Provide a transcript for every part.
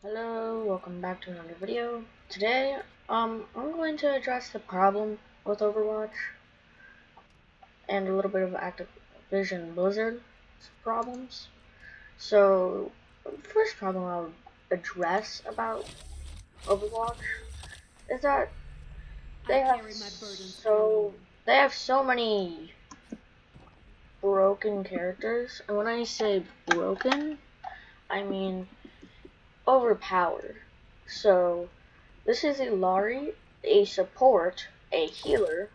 Hello, welcome back to another video. Today, I'm going to address the problem with Overwatch and a little bit of Activision Blizzard problems. So, the first problem I'll address about Overwatch is that they have so many broken characters, and when I say broken, I mean overpowered. So, this is a Lari, a support, a healer,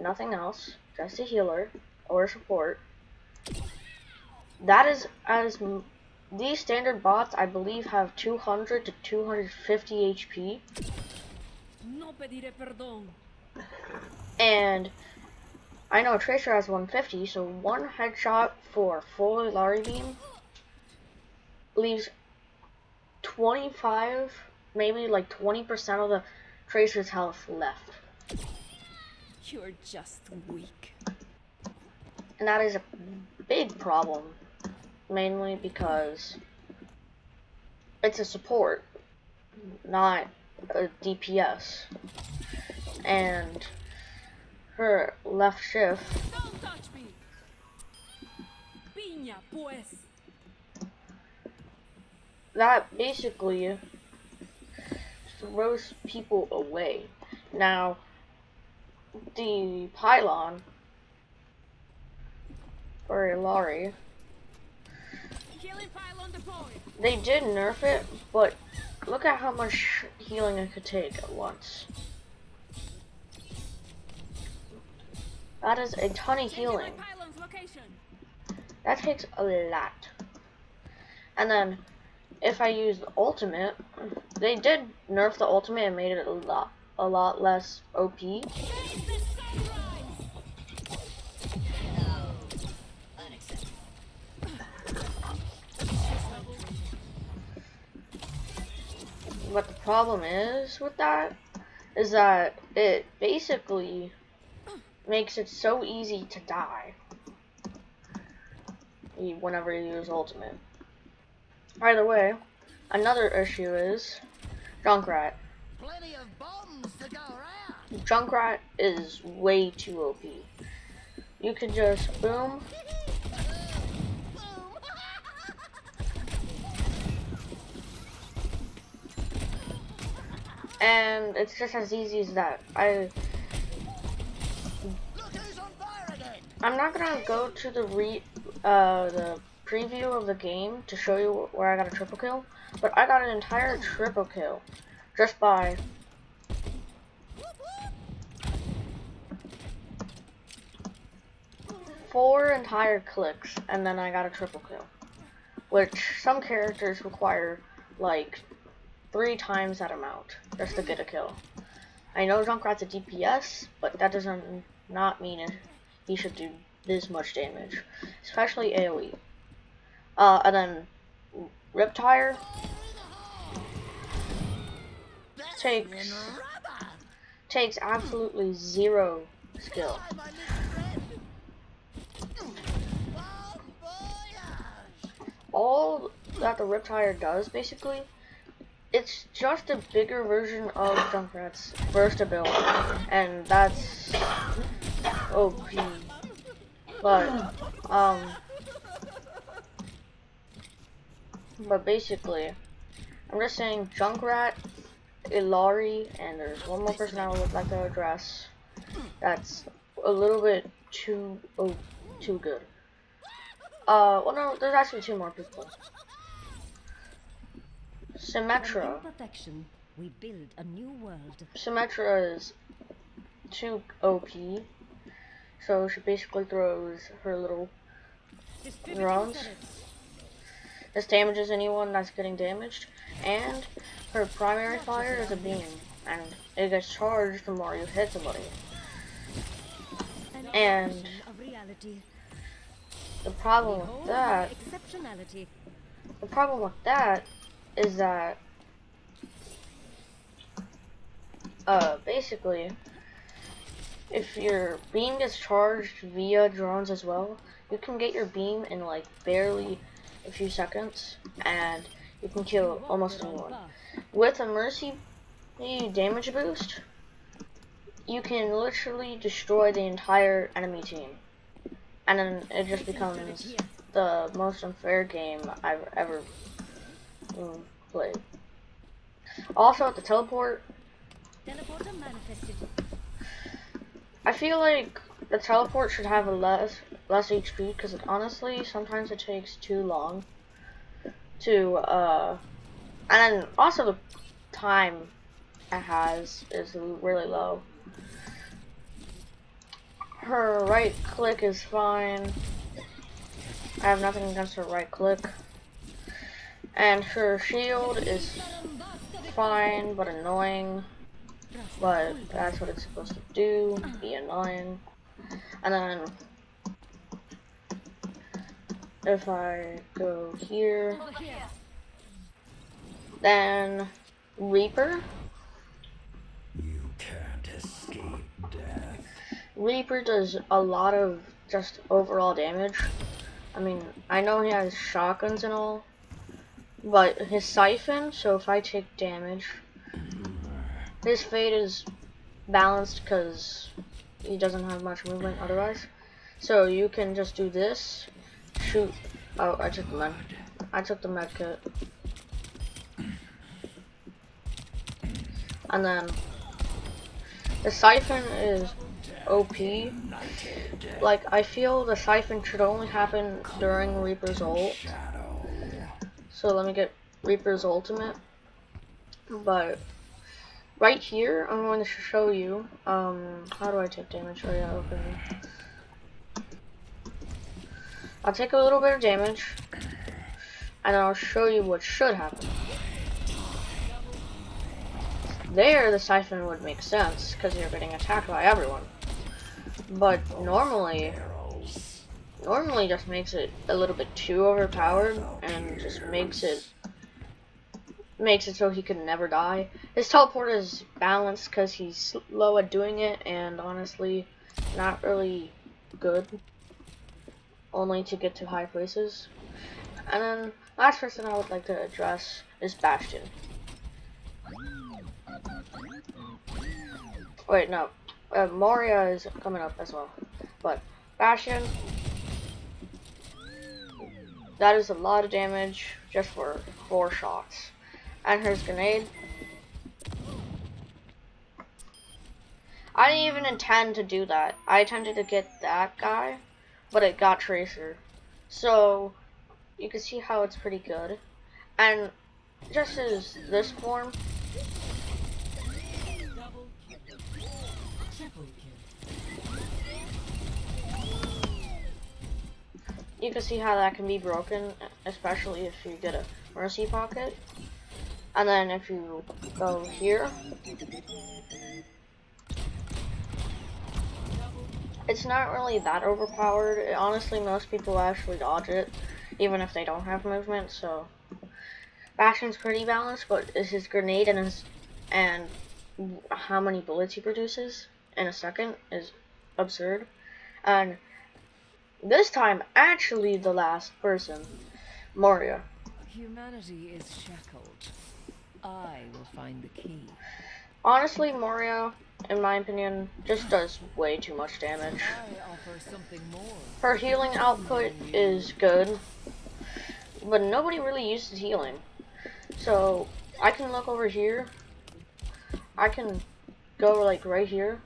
nothing else, just a healer or a support. That is as these standard bots, I believe, have 200 to 250 HP. And I know Tracer has 150, so one headshot for full Lari beam leaves 25, maybe like 20% of the Tracer's health left. You're just weak. And that is a big problem, mainly because it's a support, not a DPS. And her left shift, Don't touch me. Piña, pues. that basically throws people away. Now, the pylon for a Lari, Killing pylon deployed. they did nerf it, but look at how much healing it could take at once. That is a ton of healing. Pylon's location. That takes a lot. And then, if I use the ultimate, they did nerf the ultimate and made it a lot less OP. But the problem is with that is that it basically makes it so easy to die whenever you use ultimate. By the way, another issue is Junkrat. Plenty of bombs to go around. Junkrat is way too OP. You could just boom, and it's just as easy as that. Look who's on fire again. I'm not gonna go to the preview of the game to show you where I got a triple kill, but I got an entire triple kill just by four entire clicks, and then I got a triple kill, which some characters require like 3 times that amount just to get a kill. I know Junkrat's a DPS, but that doesn't not mean he should do this much damage, especially AoE. And then Riptire takes absolutely zero skill. All that the Riptire does, basically, it's just a bigger version of Junkrat's first ability, and that's OP. But basically, I'm just saying Junkrat, Ilari, and there's one more person I would like to address. That's a little bit too good. Well, no, there's actually 2 more people. Symmetra. We build a new world. Symmetra is too OP, so she basically throws her little drones. This damages anyone that's getting damaged, and her primary fire is a beam, and it gets charged the more you hit somebody. And the problem with that is that basically, if your beam gets charged via drones as well, you can get your beam in like barely a few seconds, and you can kill almost anyone. With a Mercy damage boost, you can literally destroy the entire enemy team. And then it just becomes the most unfair game I've ever played. Also, at the teleport, Teleporter manifested. I feel like the teleport should have a less HP because honestly, sometimes it takes too long to and then also the time it has is really low. Her right click is fine. I have nothing against her right click. And her shield is fine but annoying. But that's what it's supposed to do, be annoying. And then if I go here, then Reaper. You can't escape death. Reaper does a lot of just overall damage. I mean, I know he has shotguns and all, but his siphon, so if I take damage, his fate is balanced because he doesn't have much movement otherwise. So you can just do this, shoot. Oh, I took the med kit. And then the siphon is OP. Like, I feel the siphon should only happen during Reaper's ult. So let me get Reaper's ultimate. But right here, I'm going to show you, how do I take damage? Oh yeah, okay. I'll take a little bit of damage, and I'll show you what should happen. There, the siphon would make sense, because you're getting attacked by everyone. But normally just makes it a little bit too overpowered, and just makes it so he can never die. His teleport is balanced because he's slow at doing it, and honestly, not really good. Only to get to high places. And then, last person I would like to address is Bastion. Wait, no. Moria is coming up as well. But, Bastion, that is a lot of damage just for 4 shots. And his grenade, I didn't even intend to do that. I intended to get that guy, but it got Tracer. So, you can see how it's pretty good. And just as this form, you can see how that can be broken, especially if you get a Mercy pocket. And then if you go here, it's not really that overpowered. Honestly, most people actually dodge it, even if they don't have movement. So Bastion's pretty balanced, but it's his grenade and how many bullets he produces in a second is absurd. And this time, actually, the last person, Moria. Humanity is shackled. I will find the key. Honestly, Moria, in my opinion, just does way too much damage. I offer something more. Her healing output is good, but nobody really uses healing. So, I can look over here. I can go like right here.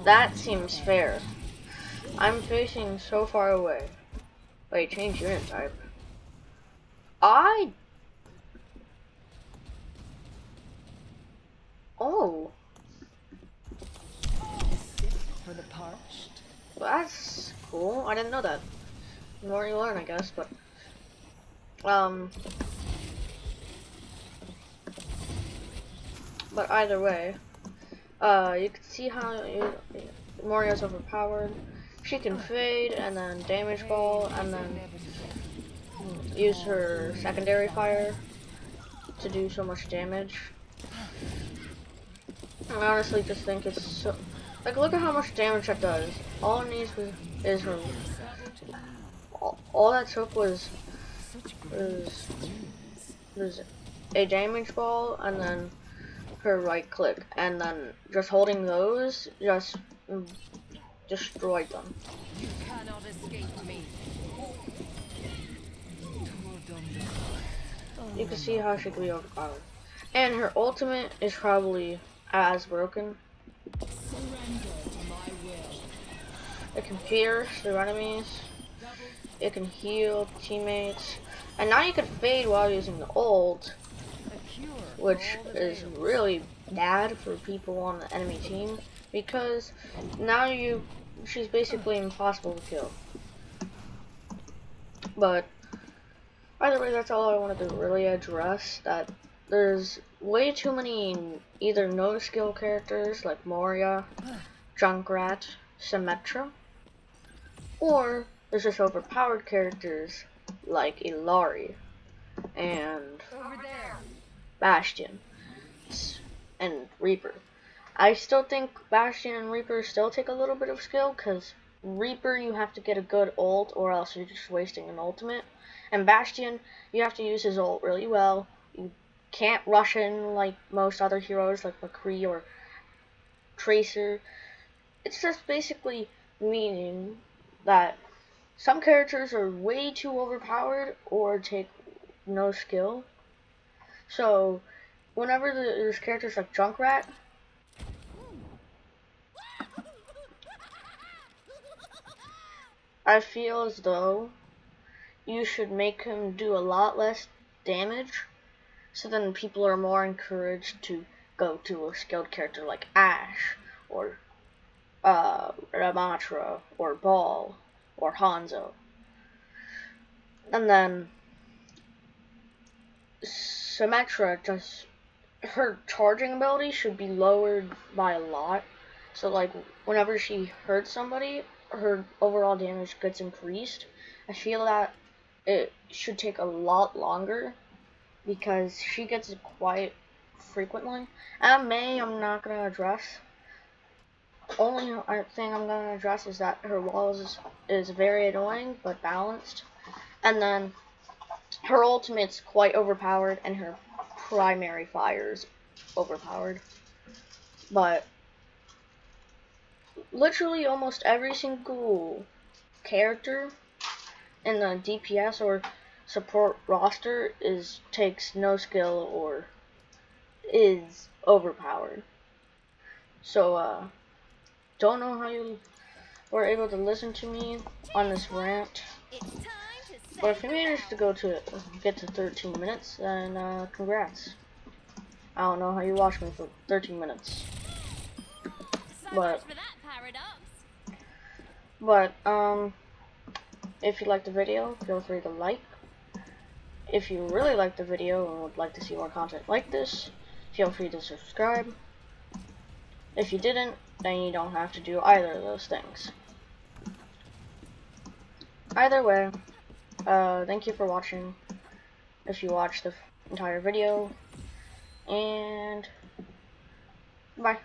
That seems fair. I'm facing so far away. Wait, change unit type. Oh. For the parched. That's cool. I didn't know that. The more you learn, I guess, but but either way, you can see how Moria's overpowered. She can fade and then damage ball and then use her secondary fire to do so much damage. I honestly just think it's so, like, look at how much damage that does. All it needs is her, all that took was Such There's, great there's a damage ball and then her right click, and then just holding those just destroyed them. You cannot escape me. You can see how she could be overpowered. And her ultimate is probably as broken. Surrender to my will. It can pierce their enemies. It can heal teammates. And now you can fade while using the ult, A cure for which all the is veils. really bad for people on the enemy team, because now she's basically impossible to kill. But either way, that's all I wanted to really address, that there's way too many either no skill characters like Moria, Junkrat, Symmetra, or there's just overpowered characters like Ilari and Over there. Bastion and Reaper. I still think Bastion and Reaper still take a little bit of skill, because Reaper you have to get a good ult or else you're just wasting an ultimate. And Bastion, you have to use his ult really well. You can't rush in like most other heroes like McCree or Tracer. It's just basically meaning that some characters are way too overpowered or take no skill. So whenever there's characters like Junkrat, I feel as though you should make him do a lot less damage, so then people are more encouraged to go to a skilled character like Ashe or Ramatra or Ball or Hanzo. And then Symmetra, just her charging ability should be lowered by a lot. So like whenever she hurts somebody, her overall damage gets increased. I feel that it should take a lot longer because she gets it quite frequently. And I'm not gonna address. Only thing I'm gonna address is that her walls is very annoying but balanced, and then her ultimate's quite overpowered and her primary fire's overpowered. But literally almost every single character in the DPS or support roster takes no skill or is overpowered. So don't know how you were able to listen to me on this rant, It's time to but if you managed to get to 13 minutes, then congrats. I don't know how you watched me for 13 minutes. So But- much for that paradox. But if you liked the video, feel free to like. If you really liked the video and would like to see more content like this, feel free to subscribe. If you didn't, then you don't have to do either of those things. Either way, thank you for watching, if you watched the entire video, and bye.